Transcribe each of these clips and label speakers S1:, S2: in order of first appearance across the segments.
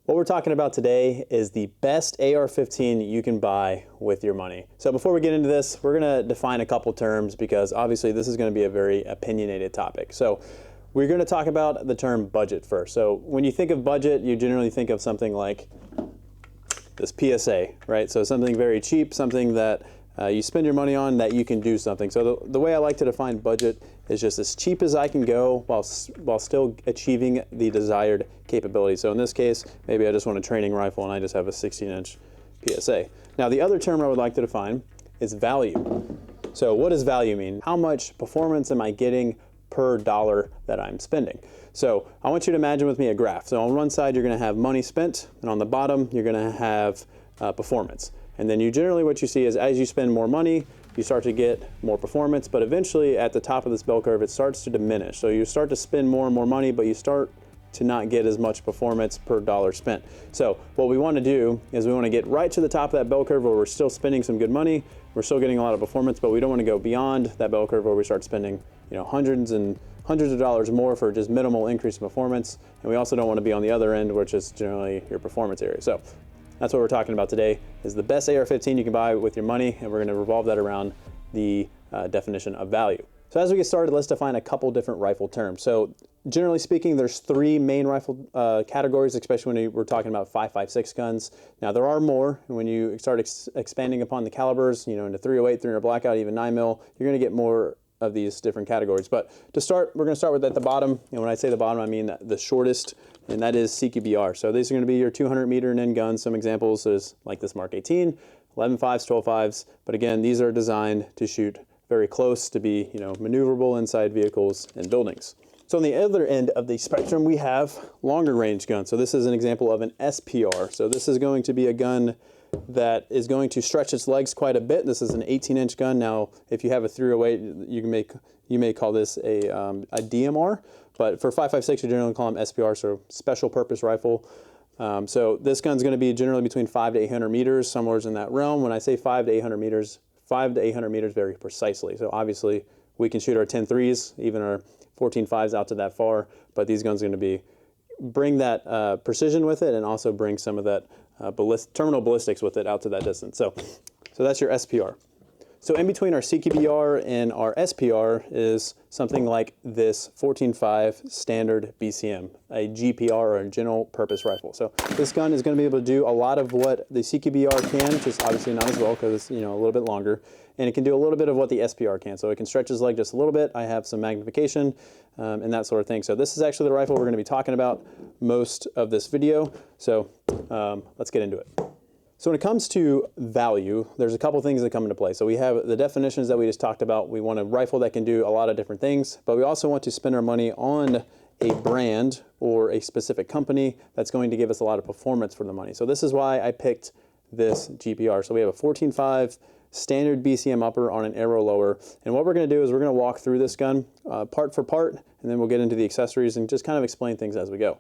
S1: What we're talking about today is the best AR-15 you can buy with your money. So before we get into this, we're gonna define a couple terms because obviously this is gonna be a very opinionated topic. So we're gonna talk about the term budget first. So when you think of budget, you generally think of something like this PSA, right? So something very cheap, something that you spend your money on that you can do something. So the way I like to define budget is just as cheap as I can go while still achieving the desired capability. So in this case, maybe I just want a training rifle and I just have a 16-inch PSA. Now the other term I would like to define is value. So what does value mean? How much performance am I getting per dollar that I'm spending? So I want you to imagine with me a graph. So on one side you're going to have money spent, and on the bottom you're going to have performance. And then generally what you see is as you spend more money, you start to get more performance, but eventually at the top of this bell curve, it starts to diminish. So you start to spend more and more money, but you start to not get as much performance per dollar spent. So what we want to do is we want to get right to the top of that bell curve where we're still spending some good money, we're still getting a lot of performance, but we don't want to go beyond that bell curve where we start spending, hundreds of dollars more for just minimal increase in performance. And we also don't want to be on the other end, which is generally your performance area. So that's what we're talking about today, is the best AR-15 you can buy with your money, and we're going to revolve that around the definition of value. So as we get started, let's define a couple different rifle terms. So generally speaking, there's three main rifle categories, especially when we're talking about 5.56 guns. Now there are more, and when you start expanding upon the calibers, into 308, 300 blackout, even 9mm, you're going to get more of these different categories. But to start, we're going to start with at the bottom, and when I say the bottom, I mean the shortest, and that is CQBR. So these are going to be your 200 meter and in guns. Some examples is like this Mark 18, 11.5s, 12.5s, but again, these are designed to shoot very close, to be maneuverable inside vehicles and buildings. So on the other end of the spectrum, we have longer range guns. So this is an example of an SPR. So this is going to be a gun that is going to stretch its legs quite a bit. This is an 18-inch gun. Now, if you have a 308, you may call this a DMR, but for 5.56, you generally call them SPR, so special purpose rifle. So this gun's going to be generally between 500 to 800 meters, somewhere in that realm. When I say 500 to 800 meters, 500 to 800 meters very precisely. So obviously, we can shoot our 10.3s, even our 14.5s out to that far, but these guns are going to bring that precision with it, and also bring some of that terminal ballistics with it out to that distance. So that's your SPR. So in between our CQBR and our SPR is something like this 14.5 standard BCM, a GPR, or a general purpose rifle. So this gun is going to be able to do a lot of what the CQBR can, just obviously not as well because it's a little bit longer, and it can do a little bit of what the SPR can. So it can stretch its leg just a little bit. I have some magnification and that sort of thing. So this is actually the rifle we're going to be talking about most of this video. So let's get into it. So when it comes to value, there's a couple things that come into play. So we have the definitions that we just talked about. We want a rifle that can do a lot of different things, but we also want to spend our money on a brand or a specific company that's going to give us a lot of performance for the money. So this is why I picked this GPR. So we have a 14.5 standard BCM upper on an arrow lower. And what we're going to do is we're going to walk through this gun part for part, and then we'll get into the accessories and just kind of explain things as we go.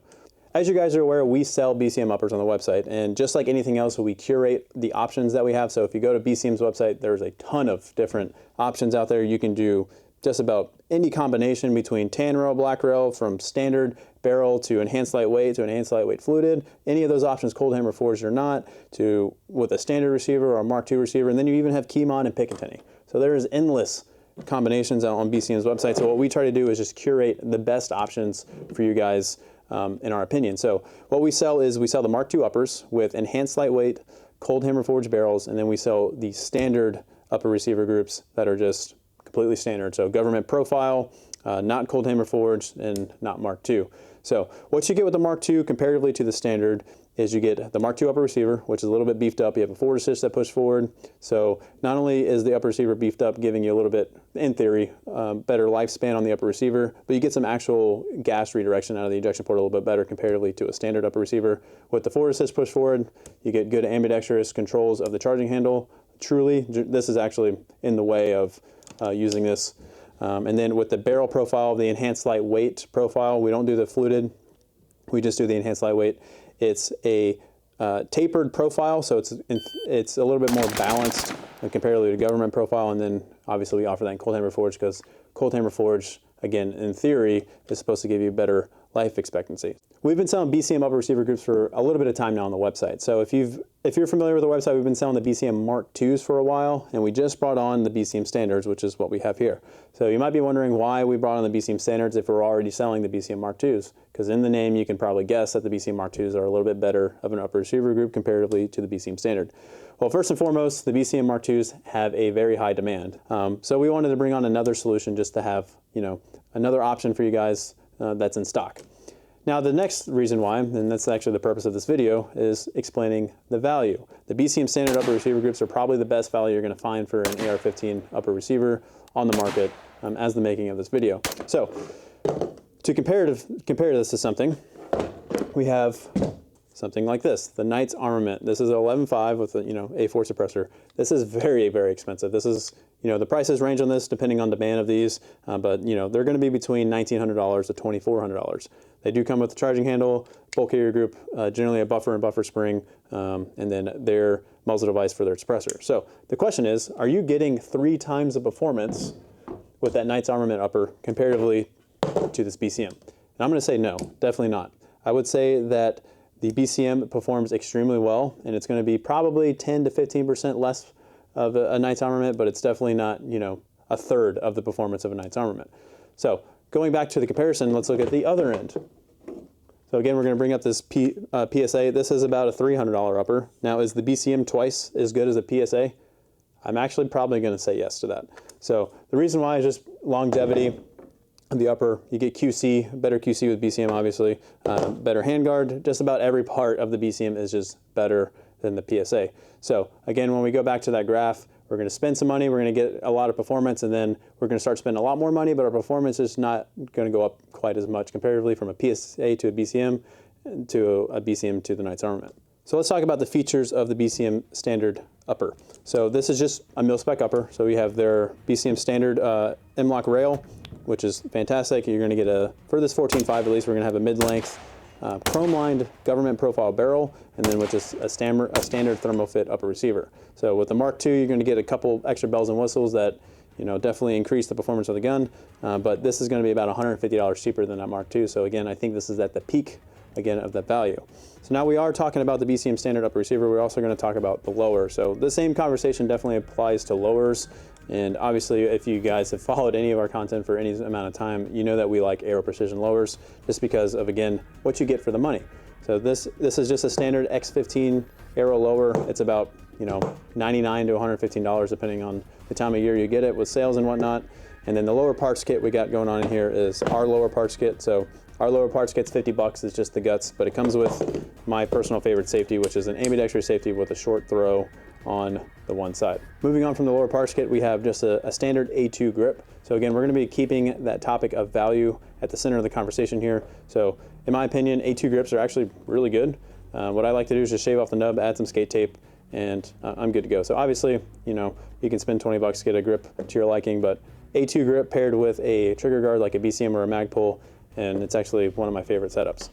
S1: As you guys are aware, we sell BCM uppers on the website, and just like anything else, we curate the options that we have. So if you go to BCM's website, there's a ton of different options out there. You can do just about any combination between tan rail, black rail, from standard barrel to enhanced lightweight fluted, any of those options, cold hammer forged or not, to with a standard receiver or a Mark II receiver, and then you even have key mod and Picatinny. So there's endless combinations on BCM's website. So what we try to do is just curate the best options for you guys in our opinion. So what we sell the Mark II uppers with enhanced lightweight, cold hammer forged barrels, and then we sell the standard upper receiver groups that are just completely standard. So government profile, not cold hammer forged, and not Mark II. So what you get with the Mark II comparatively to the standard is you get the Mark II upper receiver, which is a little bit beefed up. You have a forward assist that push forward. So not only is the upper receiver beefed up, giving you a little bit, in theory, better lifespan on the upper receiver, but you get some actual gas redirection out of the ejection port a little bit better comparatively to a standard upper receiver. With the forward assist push forward, you get good ambidextrous controls of the charging handle. Truly, this is actually in the way of using this. And then with the barrel profile, the enhanced lightweight profile, we don't do the fluted, we just do the enhanced lightweight. It's a tapered profile, so it's a little bit more balanced comparatively to government profile, and then obviously we offer that in cold hammer forged because cold hammer forged, again, in theory, is supposed to give you better life expectancy. We've been selling BCM upper receiver groups for a little bit of time now on the website. So if you're familiar with the website, we've been selling the BCM Mark IIs for a while, and we just brought on the BCM standards, which is what we have here. So you might be wondering why we brought on the BCM standards if we're already selling the BCM Mark IIs, because in the name you can probably guess that the BCM Mark IIs are a little bit better of an upper receiver group comparatively to the BCM standard. Well, first and foremost, the BCM Mark IIs have a very high demand. So we wanted to bring on another solution just to have, another option for you guys that's in stock. Now, the next reason why, and that's actually the purpose of this video, is explaining the value. The BCM standard upper receiver groups are probably the best value you're going to find for an AR-15 upper receiver on the market as the making of this video. So, to compare this to something, we have something like this, the Knight's Armament. This is an 11.5 with a A4 suppressor. This is very, very expensive. This is, the prices range on this depending on demand of these, but they're going to be between $1,900 to $2,400. They do come with a charging handle, bolt carrier group, generally a buffer and buffer spring, and then their muzzle device for their suppressor. So the question is, are you getting 3 times the performance with that Knight's Armament upper comparatively to this BCM? And I'm going to say no, definitely not. I would say that the BCM performs extremely well, and it's going to be probably 10 to 15% less of a Knight's Armament, but it's definitely not, a third of the performance of a Knight's Armament. So going back to the comparison, let's look at the other end. So again, we're going to bring up this PSA. This is about a $300 upper. Now, is the BCM twice as good as a PSA? I'm actually probably going to say yes to that. So the reason why is just longevity. The upper, you get QC, better QC with BCM, obviously, better handguard. Just about every part of the BCM is just better than the PSA. So again, when we go back to that graph, we're going to spend some money, we're going to get a lot of performance, and then we're going to start spending a lot more money, but our performance is not going to go up quite as much comparatively from a PSA to a BCM to a BCM to the Knight's Armament. So let's talk about the features of the BCM standard upper. So this is just a mil-spec upper. So we have their BCM standard M-LOK rail, which is fantastic. You're going to get for this 14.5 at least, we're going to have a mid-length chrome-lined government profile barrel, and then which is a standard thermal fit upper receiver. So with the Mark II, you're going to get a couple extra bells and whistles that definitely increase the performance of the gun, but this is going to be about $150 cheaper than that Mark II. So again, I think this is at the peak, again, of that value. So now we are talking about the BCM standard upper receiver. We're also going to talk about the lower. So the same conversation definitely applies to lowers. And obviously, if you guys have followed any of our content for any amount of time, you know that we like Aero Precision lowers just because of, again, what you get for the money. So this is just a standard X15 Aero lower. It's about $99 to $115 depending on the time of year you get it with sales and whatnot. And then the lower parts kit we got going on in here is our lower parts kit. So our lower parts kit's $50, it's just the guts, but it comes with my personal favorite safety, which is an ambidextrous safety with a short throw on the one side. Moving on from the lower parts kit, we have just a standard A2 grip. So again, we're going to be keeping that topic of value at the center of the conversation here. So in my opinion, A2 grips are actually really good. What I like to do is just shave off the nub, add some skate tape, and I'm good to go. So obviously, you can spend $20 to get a grip to your liking, but A2 grip paired with a trigger guard like a BCM or a Magpul, and it's actually one of my favorite setups.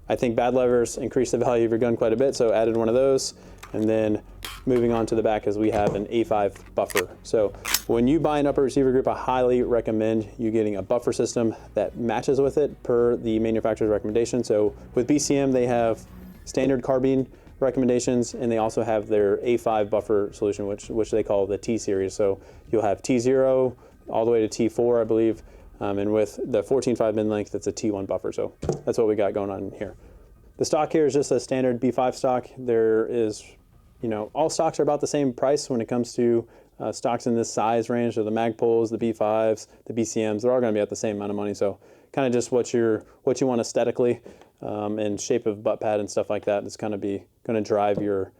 S1: I think bad levers increase the value of your gun quite a bit, so added one of those. And then moving on to the back is we have an A5 buffer. So when you buy an upper receiver group, I highly recommend you getting a buffer system that matches with it per the manufacturer's recommendation. So with BCM, they have standard carbine recommendations, and they also have their A5 buffer solution, which they call the T series. So you'll have T0 all the way to T4, I believe. And with the 14.5 mid-length, it's a T1 buffer. So that's what we got going on here. The stock here is just a standard B5 stock. There is, all stocks are about the same price when it comes to stocks in this size range. So the Magpuls, the B5s, the BCMs, they're all going to be at the same amount of money. So kind of just what you want aesthetically and shape of butt pad and stuff like that is going to drive your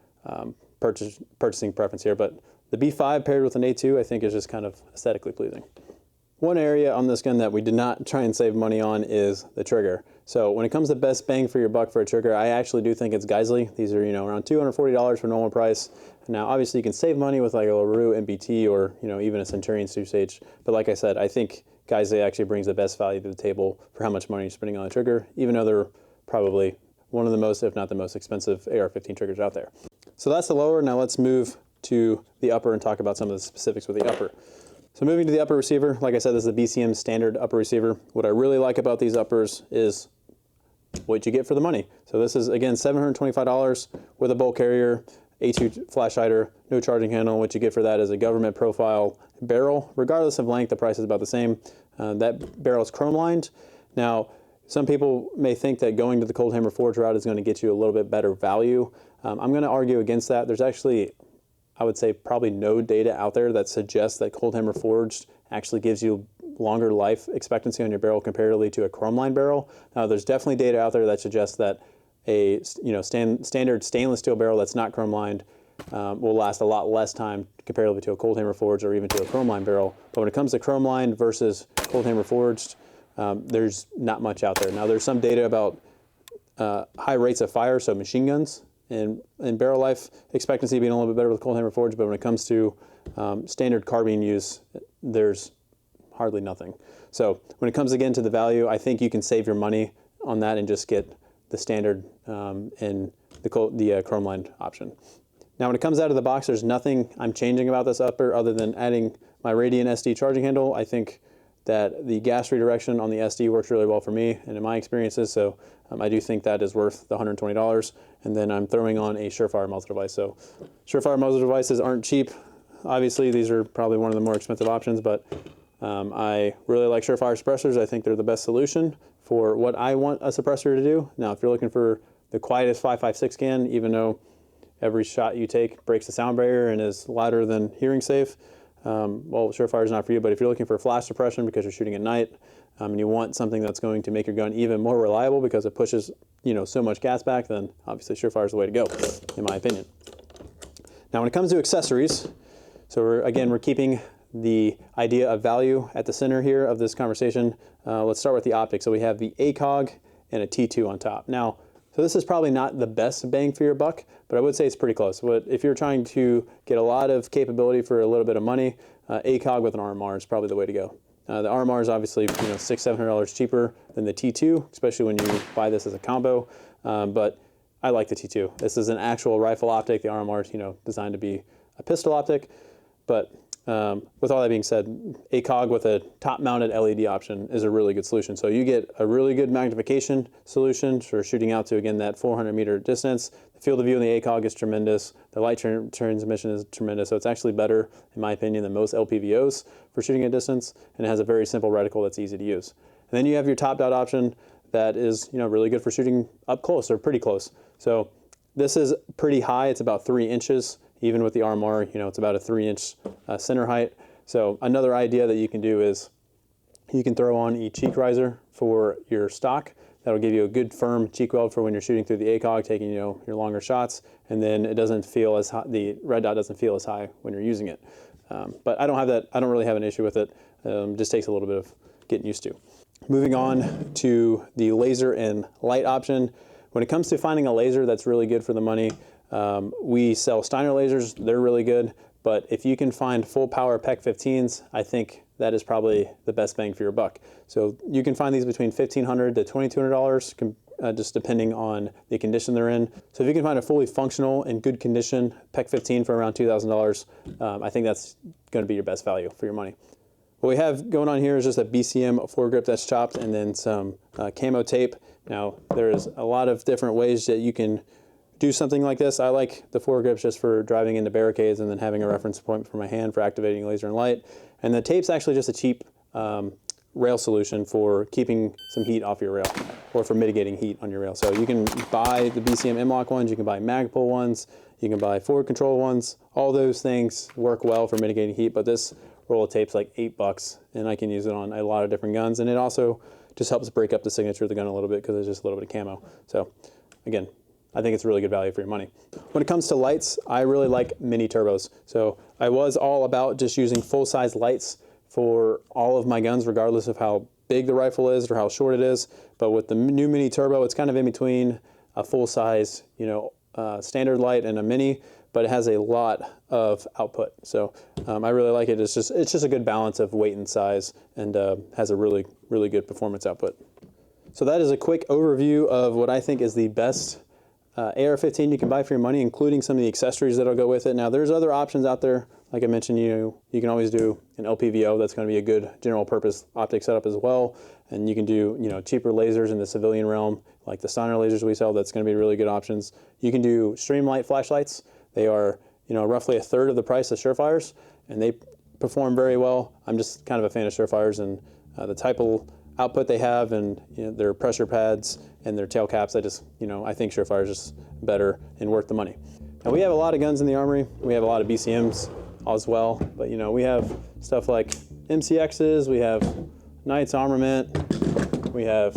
S1: purchasing preference here. But the B5 paired with an A2, I think is just kind of aesthetically pleasing. One area on this gun that we did not try and save money on is the trigger. So when it comes to best bang for your buck for a trigger, I actually do think it's Geisley. These are, around $240 for normal price. Now, obviously you can save money with like a LaRue MBT or, even a Centurion Susage. But like I said, I think Geisley actually brings the best value to the table for how much money you're spending on a trigger, even though they're probably one of the most, if not the most expensive AR-15 triggers out there. So that's the lower. Now let's move to the upper and talk about some of the specifics with the upper. So moving to the upper receiver, like I said, this is the BCM standard upper receiver. What I really like about these uppers is what you get for the money. So this is, again, $725 with a bolt carrier, A2 flash hider, no charging handle. What you get for that is a government profile barrel. Regardless of length, the price is about the same. That barrel is chrome lined. Now, some people may think that going to the cold hammer forge route is going to get you a little bit better value. I'm going to argue against that. There's actually, I would say, probably no data out there that suggests that cold hammer forged actually gives you longer life expectancy on your barrel comparatively to a chrome lined barrel. Now, there's definitely data out there that suggests that a standard stainless steel barrel that's not chrome lined will last a lot less time comparatively to a cold hammer forged or even to a chrome lined barrel. But when it comes to chrome lined versus cold hammer forged, there's not much out there. Now, there's some data about high rates of fire, so machine guns, and barrel life expectancy being a little bit better with cold hammer forged. But when it comes to standard carbine use, there's hardly nothing. So when it comes again to the value, I think you can save your money on that and just get the standard and the chrome lined option. Now, when it comes out of the box, there's nothing I'm changing about this upper other than adding my Radian SD charging handle. I think that the gas redirection on the SD works really well for me and in my experiences, so I do think that is worth the $120. And then I'm throwing on a Surefire muzzle device. So Surefire muzzle devices aren't cheap. Obviously, these are probably one of the more expensive options, but I really like Surefire suppressors. I think they're the best solution for what I want a suppressor to do. Now, if you're looking for the quietest 5.56 can, even though every shot you take breaks the sound barrier and is louder than hearing safe, well, Surefire is not for you. But if you're looking for flash suppression because you're shooting at night and you want something that's going to make your gun even more reliable because it pushes so much gas back, then obviously Surefire is the way to go, in my opinion. Now, when it comes to accessories, so we're keeping the idea of value at the center here of this conversation. Let's start with the optics. So we have the ACOG and a T2 on top. Now, so this is probably not the best bang for your buck, but I would say it's pretty close. If you're trying to get a lot of capability for a little bit of money, ACOG with an RMR is probably the way to go. The RMR is obviously $600-700 cheaper than the T2, especially when you buy this as a combo. But I like the T2. This is an actual rifle optic. The RMR is designed to be a pistol optic, but with all that being said, ACOG with a top-mounted LED option is a really good solution. So you get a really good magnification solution for shooting out to, again, that 400-meter distance. The field of view in the ACOG is tremendous. The light transmission is tremendous. So it's actually better, in my opinion, than most LPVOs for shooting at distance. And it has a very simple reticle that's easy to use. And then you have your top dot option that is really good for shooting up close or pretty close. So this is pretty high. It's about 3 inches. Even with the ARMORY, it's about a 3-inch center height. So another idea that you can do is you can throw on a cheek riser for your stock. That'll give you a good firm cheek weld for when you're shooting through the ACOG, taking your longer shots, and then it doesn't feel as high, the red dot doesn't feel as high when you're using it. But I don't have that. I don't really have an issue with it. Just takes a little bit of getting used to. Moving on to the laser and light option. When it comes to finding a laser that's really good for the money, we sell Steiner lasers. They're really good, but if you can find full power PEC 15s, I think that is probably the best bang for your buck. So you can find these between $1,500 to $2,200, just depending on the condition they're in. So if you can find a fully functional and good condition PEC 15 for around $2,000, I think that's going to be your best value for your money. What we have going on here is just a BCM foregrip that's chopped and then some camo tape. Now, there's a lot of different ways that you can do something like this. I like the foregrips just for driving into barricades and then having a reference point for my hand for activating laser and light. And the tape's actually just a cheap rail solution for keeping some heat off your rail or for mitigating heat on your rail. So you can buy the BCM M-LOK ones, you can buy Magpul ones, you can buy forward control ones. All those things work well for mitigating heat, but this roll of tape's like $8 and I can use it on a lot of different guns. And it also just helps break up the signature of the gun a little bit because it's just a little bit of camo. So again, I think it's really good value for your money. When it comes to lights, I really like mini turbos. So I was all about just using full-size lights for all of my guns, regardless of how big the rifle is or how short it is. But with the new mini turbo, it's kind of in between a full-size, standard light and a mini, but it has a lot of output. So I really like it. It's just a good balance of weight and size, and has a really, really good performance output. So that is a quick overview of what I think is the best AR-15 you can buy for your money, including some of the accessories that'll go with it. Now, there's other options out there. Like I mentioned, you can always do an LPVO. That's going to be a good general purpose optic setup as well. And you can do, cheaper lasers in the civilian realm, like the Steiner lasers we sell, that's going to be really good options. You can do Streamlight flashlights. They are, you know, roughly a third of the price of Surefires, and they perform very well. I'm just kind of a fan of Surefires, and the type of output they have, and you know, their pressure pads and their tail caps, I just, you know, I think Surefire is just better and worth the money. Now we have a lot of guns in the Armory. We have a lot of BCMs as well, but you know, we have stuff like MCXs, we have Knights Armament, we have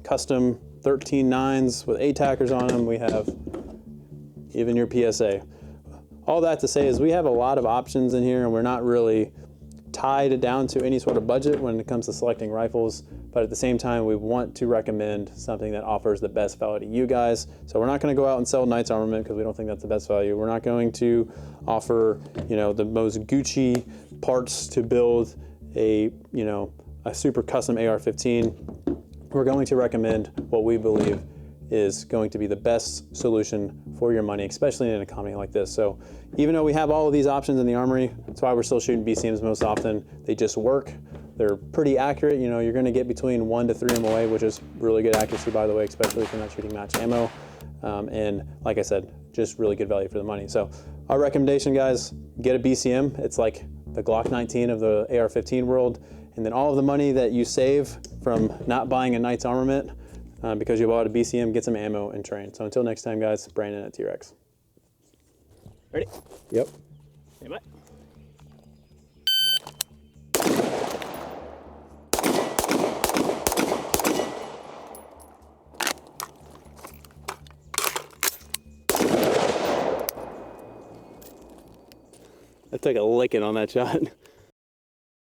S1: custom 13.9s with ATACers on them, we have even your PSA. All that to say is we have a lot of options in here, and we're not really tied down to any sort of budget when it comes to selecting rifles, but at the same time we want to recommend something that offers the best value to you guys. So we're not going to go out and sell Knights Armament because we don't think that's the best value. We're not going to offer, you know, the most Gucci parts to build a, you know, a super custom AR-15. We're going to recommend what we believe is going to be the best solution for your money, especially in an economy like this. So even though we have all of these options in the Armory, that's why we're still shooting BCMs most often. They just work. They're pretty accurate. You know, you're going to get between 1 to 3 MOA, which is really good accuracy, by the way, especially if you're not shooting match ammo. And like I said, just really good value for the money. So our recommendation, guys, get a BCM. It's like the Glock 19 of the AR-15 world. And then all of the money that you save from not buying a Knights Armament because you bought a BCM, get some ammo and train. So until next time, guys, Brandon at TREX.
S2: Ready?
S1: Yep.
S2: Hey, bye.
S1: I took a licking on that shot.